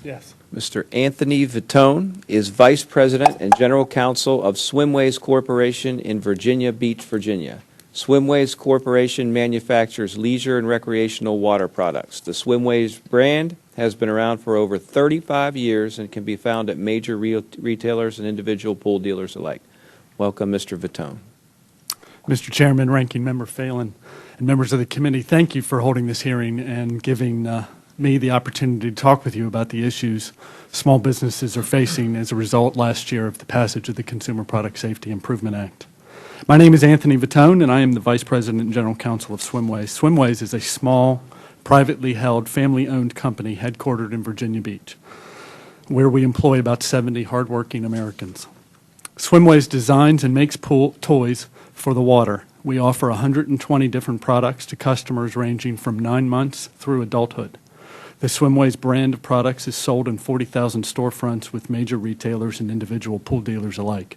Yes. Mr. Anthony Vittone is Vice President and General Counsel of Swimways Corporation in Virginia Beach, Virginia. Swimways Corporation manufactures leisure and recreational water products. The Swimways brand has been around for over 35 years and can be found at major retailers and individual pool dealers alike. Welcome, Mr. Vittone. Mr. Chairman, Ranking Member Phelan, and members of the committee, thank you for holding this hearing and giving me the opportunity to talk with you about the issues small businesses are facing as a result last year of the passage of the Consumer Product Safety Improvement Act. My name is Anthony Vittone, and I am the Vice President and General Counsel of Swimways. Swimways is a small, privately held, family-owned company headquartered in Virginia Beach, where we employ about 70 hardworking Americans. Swimways designs and makes pool toys for the water. We offer 120 different products to customers ranging from 9 months through adulthood. The Swimways brand of products is sold in 40,000 storefronts with major retailers and individual pool dealers alike.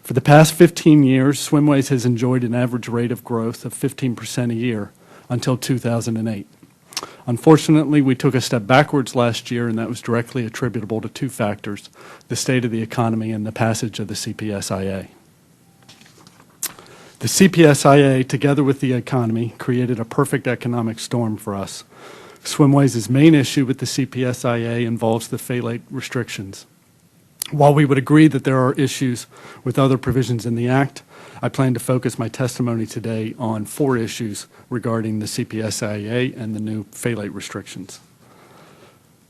For the past 15 years, Swimways has enjoyed an average rate of growth of 15% a year until 2008. Unfortunately, we took a step backwards last year, and that was directly attributable to two factors: the state of the economy and the passage of the CPSIA. The CPSIA, together with the economy, created a perfect economic storm for us. Swimways' main issue with the CPSIA involves the phthalate restrictions. While we would agree that there are issues with other provisions in the Act, I plan to focus my testimony today on 4 issues regarding the CPSIA and the new phthalate restrictions.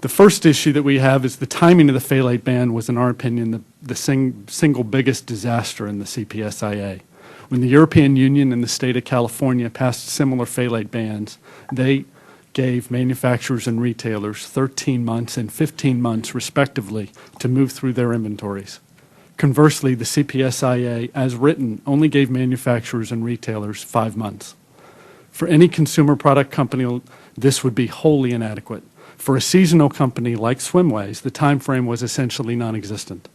The first issue that we have is the timing of the phthalate ban was, in our opinion, the single biggest disaster in the CPSIA. When the European Union and the state of California passed similar phthalate bans, they gave manufacturers and retailers 13 months and 15 months, respectively, to move through their inventories. Conversely, the CPSIA, as written, only gave manufacturers and retailers 5 months. For any consumer product company, this would be wholly inadequate. For a seasonal company like Swimways, the time frame was essentially non-existent.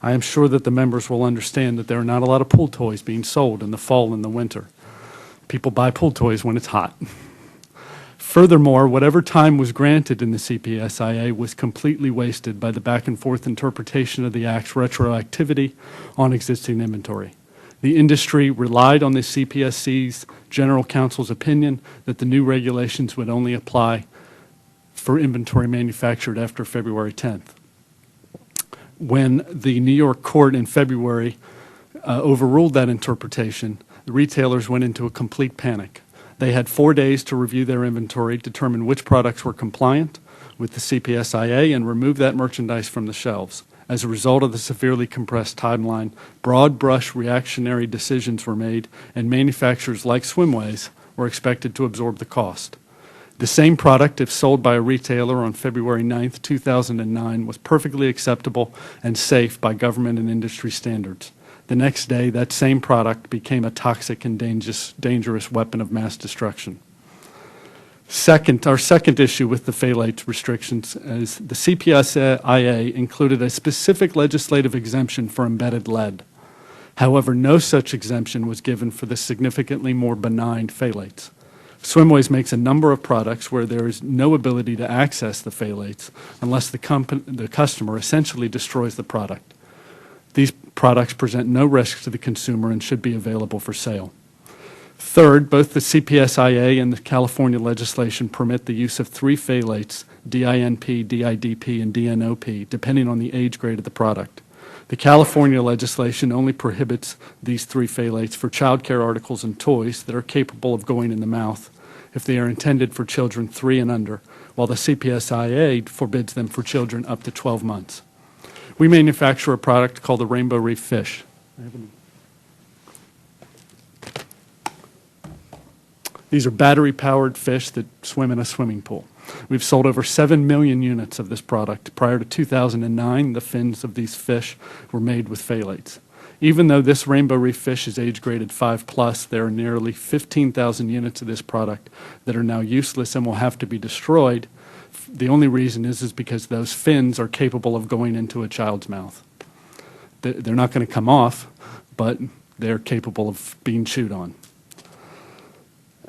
I am sure that the members will understand that there are not a lot of pool toys being sold in the fall and the winter. People buy pool toys when it's hot. Furthermore, whatever time was granted in the CPSIA was completely wasted by the back-and-forth interpretation of the Act's retroactivity on existing inventory. The industry relied on the CPSC's General Counsel's opinion that the new regulations would only apply for inventory manufactured after February 10th. When the New York court in February overruled that interpretation, the retailers went into a complete panic. They had 4 days to review their inventory, determine which products were compliant with the CPSIA, and remove that merchandise from the shelves. As a result of the severely compressed timeline, broad-brush reactionary decisions were made, and manufacturers like Swimways were expected to absorb the cost. The same product, if sold by a retailer on February 9th, 2009, was perfectly acceptable and safe by government and industry standards. The next day, that same product became a toxic and dangerous weapon of mass destruction. Our second issue with the phthalate restrictions is the CPSIA included a specific legislative exemption for embedded lead. However, no such exemption was given for the significantly more benign phthalates. Swimways makes a number of products where there is no ability to access the phthalates unless the customer essentially destroys the product. These products present no risk to the consumer and should be available for sale. Third, both the CPSIA and the California legislation permit the use of 3 phthalates, DINP, DIDP, and DNOP, depending on the age grade of the product. The California legislation only prohibits these 3 phthalates for child care articles and toys that are capable of going in the mouth if they are intended for children 3 and under, while the CPSIA forbids them for children up to 12 months. We manufacture a product called the Rainbow Reef fish. These are battery-powered fish that swim in a swimming pool. We've sold over 7 million units of this product. Prior to 2009, the fins of these fish were made with phthalates. Even though this Rainbow Reef fish is age-graded 5+, there are nearly 15,000 units of this product that are now useless and will have to be destroyed. The only reason is because those fins are capable of going into a child's mouth. They're not going to come off, but they're capable of being chewed on.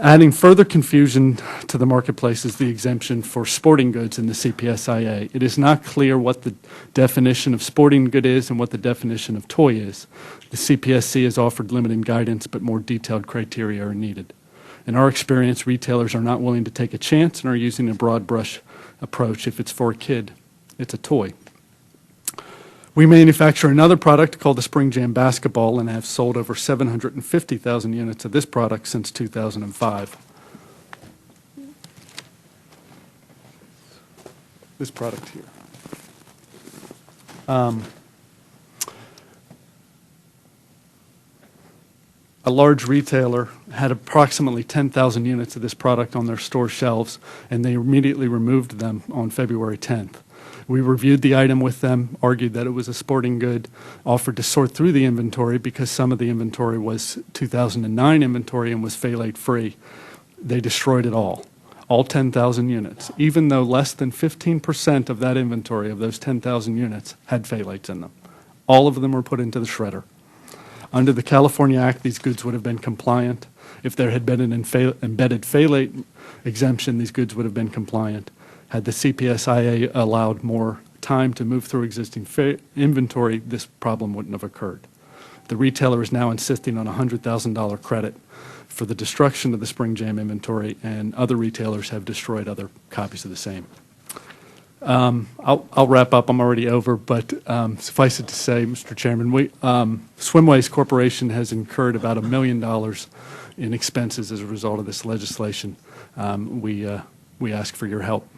Adding further confusion to the marketplace is the exemption for sporting goods in the CPSIA. It is not clear what the definition of sporting good is and what the definition of toy is. The CPSC has offered limited guidance, but more detailed criteria are needed. In our experience, retailers are not willing to take a chance and are using a broad brush approach. If it's for a kid, it's a toy. We manufacture another product called the Spring Jam Basketball and have sold over 750,000 units of this product since 2005. This product here. A large retailer had approximately 10,000 units of this product on their store shelves, and they immediately removed them on February 10th. We reviewed the item with them, argued that it was a sporting good, offered to sort through the inventory because some of the inventory was 2009 inventory and was phthalate free. They destroyed it all 10,000 units, even though less than 15% of that inventory of those 10,000 units had phthalates in them. All of them were put into the shredder. Under the California Act, these goods would have been compliant. If there had been an embedded phthalate exemption, these goods would have been compliant. Had the CPSIA allowed more time to move through existing inventory, this problem wouldn't have occurred. The retailer is now insisting on a $100,000 credit for the destruction of the Spring Jam inventory, and other retailers have destroyed other copies of the same. I'll wrap up. I'm already over, but suffice it to say, Mr. Chairman, Swimways Corporation has incurred about $1 million in expenses as a result of this legislation. We ask for your help.